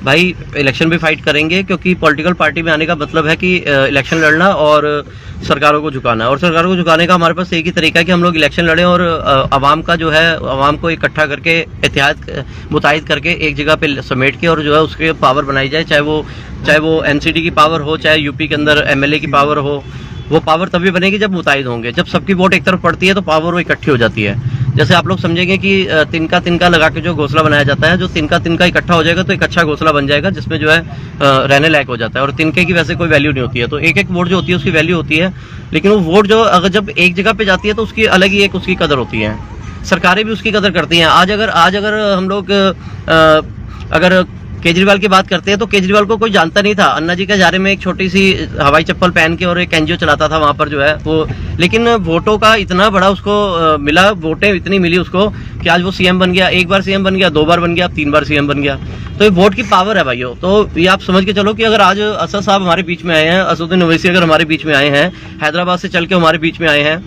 भाई इलेक्शन भी फाइट करेंगे, क्योंकि पॉलिटिकल पार्टी में आने का मतलब है कि इलेक्शन लड़ना और सरकारों को झुकाना। और सरकारों को झुकाने का हमारे पास एक ही तरीका है कि हम लोग इलेक्शन लड़ें और आवाम का जो है, आवाम को इकट्ठा करके एहतियात मुताहिद करके एक जगह पे समेट के और जो है उसके पावर बनाई जाए, चाहे वो एनसीडी की पावर हो, चाहे यूपी के अंदर एमएलए की पावर हो। वो पावर तभी बनेगी जब मुताहिद होंगे। जब सबकी वोट एक तरफ पड़ती है तो पावर वो इकट्ठी हो जाती है। जैसे आप लोग समझेंगे कि तिनका तिनका लगा के जो घोंसला बनाया जाता है, जो तिनका तिनका इकट्ठा हो जाएगा तो एक अच्छा घोंसला बन जाएगा जिसमें जो है रहने लायक हो जाता है। और तिनके की वैसे कोई वैल्यू नहीं होती है, तो एक एक वोट जो होती है उसकी वैल्यू होती है। लेकिन वो वोट जो अगर जब एक जगह पे जाती है तो उसकी अलग ही एक उसकी कदर होती है। सरकारें भी उसकी कदर करती हैं। आज अगर हम लोग अगर केजरीवाल की बात करते हैं तो केजरीवाल को कोई जानता नहीं था। अन्ना जी के इजारे में एक छोटी सी हवाई चप्पल पहन के और एक एनजीओ चलाता था वहां पर जो है वो, लेकिन वोटों का इतना बड़ा उसको मिला, वोटें इतनी मिली उसको कि आज वो सीएम बन गया। एक बार सीएम बन गया, 2 बार बन गया, 3 बार सीएम बन गया। तो ये वोट की पावर है भाइयों। तो ये आप समझ के चलो कि अगर आज असद साहब हमारे बीच में आए हैं, असदुद्दीन ओवैसी अगर हमारे बीच में आए हैं, हैदराबाद से चल के हमारे बीच में आए हैं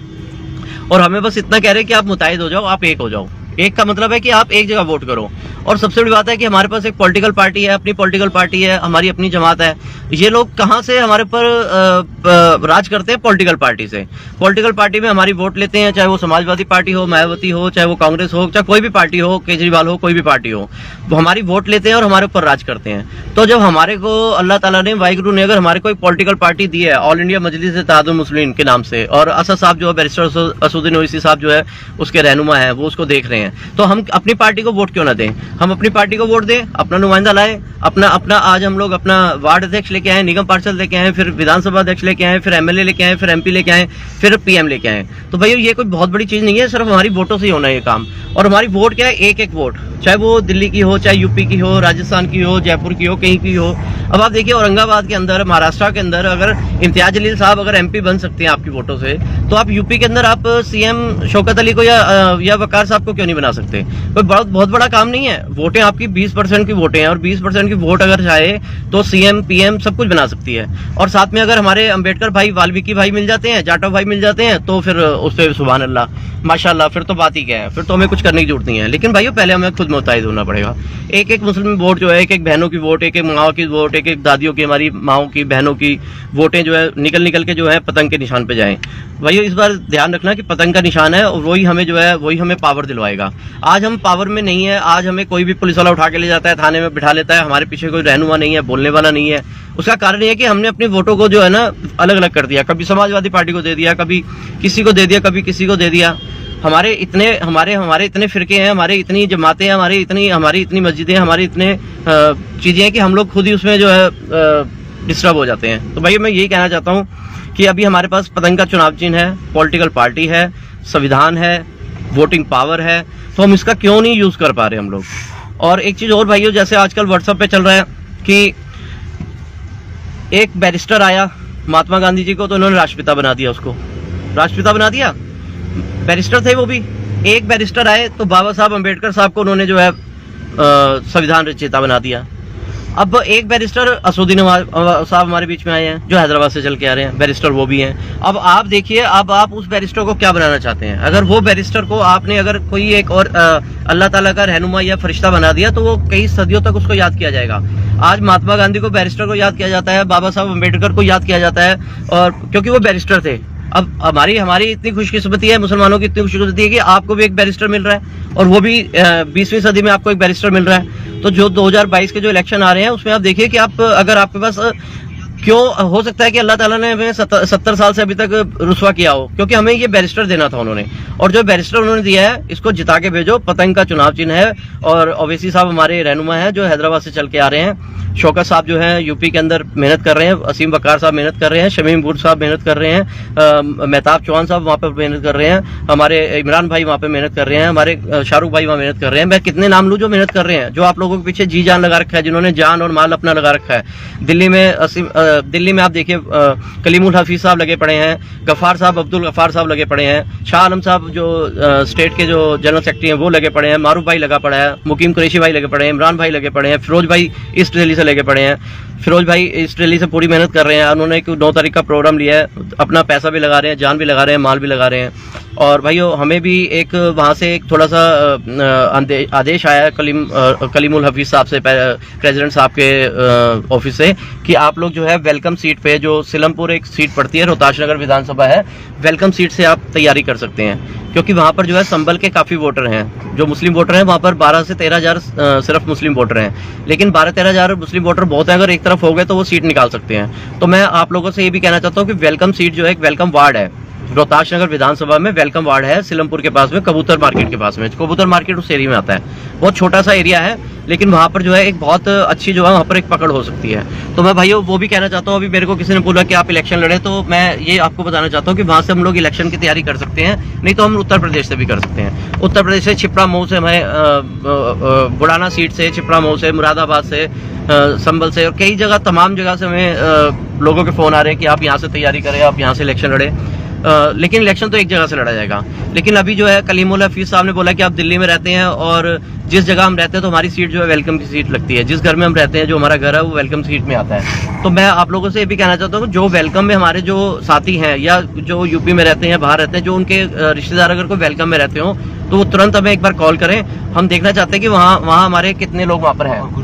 और हमें बस इतना कह रहे हैं कि आप मुताहिद हो जाओ, आप एक हो जाओ। एक का मतलब है कि आप एक जगह वोट करो। और सबसे बड़ी बात है कि हमारे पास एक पॉलिटिकल पार्टी है, अपनी पॉलिटिकल पार्टी है, हमारी अपनी जमात है। ये लोग कहां से हमारे पर राज करते हैं? पॉलिटिकल पार्टी से। पॉलिटिकल पार्टी में हमारी वोट लेते हैं, चाहे वो समाजवादी पार्टी हो, मायावती हो, चाहे वो कांग्रेस हो, चाहे कोई भी पार्टी हो, केजरीवाल हो, कोई भी पार्टी हो, वो हमारी वोट लेते हैं और हमारे ऊपर राज करते हैं। तो जब हमारे को अल्लाह ताला ने, वाहिगुरु ने अगर हमारे को एक पॉलिटिकल पार्टी दी है, ऑल इंडिया मजलिस-ए-इत्तेहादुल मुस्लिमीन के नाम से, और असद साहब जो है, बैरिस्टर असदुद्दीन ओवैसी साहब जो है उसके रहनुमा है, वो उसको देख रहे हैं, तो हम अपनी पार्टी को वोट क्यों ना दें? हम अपनी पार्टी को वोट दें, अपना नुमाइंदा लाए, अपना आज हम लोग अपना वार्ड अध्यक्ष लेके आए, निगम पार्षद लेके आए, फिर विधानसभा अध्यक्ष लेके आए, फिर एमएलए लेके आए, फिर एमपी लेके आए, फिर पीएम लेके आए। तो भैया ये कोई बहुत बड़ी चीज नहीं है, सिर्फ हमारी वोटों से ही होना है ये काम। और हमारी वोट क्या है? एक एक वोट, चाहे वो दिल्ली की हो, चाहे यूपी की हो, राजस्थान की हो, जयपुर की हो, कहीं की हो। अब आप देखिए औरंगाबाद के अंदर, महाराष्ट्र के अंदर अगर इम्तियाज जलील साहब अगर एमपी बन सकते हैं आपकी वोटों से, तो आप यूपी के अंदर आप सीएम शौकत अली को या वकार साहब को क्यों नहीं बना सकते? कोई बहुत बड़ा काम नहीं है। वोटें आपकी 20% की वोटें हैं और 20% की वोट अगर चाहे तो सीएम पीएम सब कुछ बना सकती है। और साथ में अगर हमारे अंबेडकर भाई, वाल्मीकि भाई मिल जाते हैं, जाटव भाई मिल जाते हैं, तो फिर उस पर सुभान अल्लाह, माशाल्लाह, फिर तो बात ही क्या है, फिर तो हमें कुछ करने की जरूरत नहीं है। लेकिन भाइयों पहले हमें खुद मुताहिद होना पड़ेगा। एक एक मुस्लिम वोट जो है, एक एक बहनों की वोट, एक एक माओ की वोट, एक एक दादियों की, हमारी माओ की, बहनों की वोटें जो है निकल के जो है पतंग के निशान पे जाएं। भाइयों इस बार ध्यान रखना कि पतंग का निशान है और वही हमें जो है, वही हमें पावर दिलवाएगा। आज हम पावर में नहीं है। आज हमें कोई भी पुलिस वाला उठा के ले जाता है, थाने में बिठा लेता है, हमारे पीछे कोई रहनुमा नहीं है, बोलने वाला नहीं है। उसका कारण ये है कि हमने अपनी वोटों को जो है ना अलग अलग कर दिया। कभी समाजवादी पार्टी को दे दिया, कभी किसी को दे दिया, कभी किसी को दे दिया। हमारे इतने फिरके हैं, हमारे इतनी जमातें हैं, हमारी इतनी मस्जिदें, हमारी इतने चीजें हैं कि हम लोग खुद ही उसमें जो है डिस्टर्ब हो जाते हैं। तो भाई मैं यही कहना चाहता हूँ कि अभी हमारे पास पतंग का चुनाव चिन्ह है, पॉलिटिकल पार्टी है, संविधान है, वोटिंग पावर है, तो हम इसका क्यों नहीं यूज कर पा रहे हम लोग? और एक चीज और भाइयों, जैसे आजकल व्हाट्सएप पे चल रहा है कि एक बैरिस्टर आया, महात्मा गांधी जी को तो उन्होंने राष्ट्रपिता बना दिया, उसको राष्ट्रपिता बना दिया। बैरिस्टर थे वो भी। एक बैरिस्टर आए तो बाबा साहब अम्बेडकर साहब को उन्होंने जो है संविधान रचयिता बना दिया। अब एक बैरिस्टर असदुद्दीन साहब हमारे बीच में आए हैं, जो हैदराबाद से चल के आ रहे हैं, बैरिस्टर वो भी हैं। अब आप देखिए, अब आप उस बैरिस्टर को क्या बनाना चाहते हैं? अगर वो बैरिस्टर को आपने अगर कोई एक और अल्लाह ताला का रहनुमा या फरिश्ता बना दिया तो वो कई सदियों तक उसको याद किया जाएगा। आज महात्मा गांधी को बैरिस्टर को याद किया जाता है, बाबा साहब अम्बेडकर को याद किया जाता है, और क्योंकि वो बैरिस्टर थे। अब हमारी इतनी खुशकिस्मती है, मुसलमानों की इतनी खुशकिस्मती है कि आपको भी एक बैरिस्टर मिल रहा है, और वो भी 20वीं सदी में आपको एक बैरिस्टर मिल रहा है। तो जो 2022 के जो इलेक्शन आ रहे हैं उसमें आप देखिए कि आप अगर आपके पास, क्यों हो सकता है कि अल्लाह ताला ने हमें 70 साल से अभी तक रुसवा किया हो, क्योंकि हमें ये बैरिस्टर देना था उन्होंने, और जो बैरिस्टर उन्होंने दिया है इसको जिता के भेजो। पतंग का चुनाव चिन्ह है, और ओवैसी साहब हमारे रहनुमा है जो हैदराबाद से चल के आ रहे हैं। शौकत साहब जो है यूपी के अंदर मेहनत कर रहे हैं, असीम वकार साहब मेहनत कर रहे हैं, शमीम बुर साहब मेहनत कर रहे हैं, मेहताब चौहान साहब वहाँ पर मेहनत कर रहे हैं, हमारे इमरान भाई वहाँ पे मेहनत कर रहे हैं, हमारे शाहरुख भाई वहाँ मेहनत कर रहे हैं। मैं कितने नाम लूँ जो मेहनत कर रहे हैं, जो आप लोगों के पीछे जी जान लगा रखा है, जिन्होंने जान और माल अपना लगा रखा है। दिल्ली में आप देखिए कलीमुल हफीज साहब लगे पड़े हैं, गफ्फार साहब, अब्दुल गफ्फार साहब लगे पड़े हैं, शाह आलम साहब जो स्टेट के जो जनरल सेक्रेटरी हैं वो लगे पड़े हैं, मारूफ भाई लगा पड़ा है, मुकीम कुरैशी भाई लगे पड़े हैं, इमरान भाई लगे पड़े हैं, फिरोज भाई ईस्ट दिल्ली से लगे पड़े हैं। फिरोज भाई इस रैली से पूरी मेहनत कर रहे हैं। उन्होंने एक 9 तारीख का प्रोग्राम लिया है, अपना पैसा भी लगा रहे हैं, जान भी लगा रहे हैं, माल भी लगा रहे हैं। और भाइयों हमें भी एक वहाँ से एक थोड़ा सा आदेश आया है कलीमुल हफीज साहब से, प्रेसिडेंट साहब के ऑफिस से, कि आप लोग जो है वेलकम सीट पे, जो सिलमपुर एक सीट पड़ती है, रोहताश नगर विधानसभा है, वेलकम सीट से आप तैयारी कर सकते हैं। क्योंकि वहाँ पर जो है संभल के काफ़ी वोटर हैं, जो मुस्लिम वोटर हैं वहाँ पर 12 से 13 हज़ार सिर्फ मुस्लिम वोटर हैं। लेकिन 12-13 हज़ार मुस्लिम वोटर बहुत हैं, अगर एक तरफ हो गए तो वो सीट निकाल सकते हैं। तो मैं आप लोगों से ये भी कहना चाहता हूँ कि वेलकम सीट जो है एक वेलकम वार्ड है, रोहताश नगर विधानसभा में वेलकम वार्ड है, सिलमपुर के पास में, कबूतर मार्केट के पास में। कबूतर मार्केट उस एरिया में आता है, बहुत छोटा सा एरिया है, लेकिन वहाँ पर जो है एक बहुत अच्छी जो है वहाँ पर एक पकड़ हो सकती है। तो मैं भाइयों वो भी कहना चाहता हूँ, अभी मेरे को किसी ने बोला कि आप इलेक्शन लड़े, तो मैं ये आपको बताना चाहता हूँ कि वहाँ से हम लोग इलेक्शन की तैयारी कर सकते हैं, नहीं तो हम उत्तर प्रदेश से भी कर सकते हैं। उत्तर प्रदेश से छिपरा मऊ से, हमें बुढ़ाना सीट से, छिपरा मऊ से, मुरादाबाद से, संभल से, और कई जगह, तमाम जगह से हमें लोगों के फ़ोन आ रहे हैं कि आप यहाँ से तैयारी करें, आप यहाँ से इलेक्शन लड़े। लेकिन इलेक्शन तो एक जगह से लड़ा जाएगा। लेकिन अभी जो है कलीमुल हफीज साहब ने बोला कि आप दिल्ली में रहते हैं और जिस जगह हम रहते हैं तो हमारी सीट जो है वेलकम की सीट लगती है, जिस घर में हम रहते हैं, जो हमारा घर है वो वेलकम सीट में आता है। तो मैं आप लोगों से ये भी कहना चाहता हूँ, जो वेलकम में हमारे जो साथी हैं या जो यूपी में रहते हैं, बाहर रहते हैं, जो उनके रिश्तेदार अगर कोई वेलकम में रहते हो तो वो तुरंत हमें एक बार कॉल करें। हम देखना चाहते हैं कि वहाँ हमारे कितने लोग वहाँ पर हैं।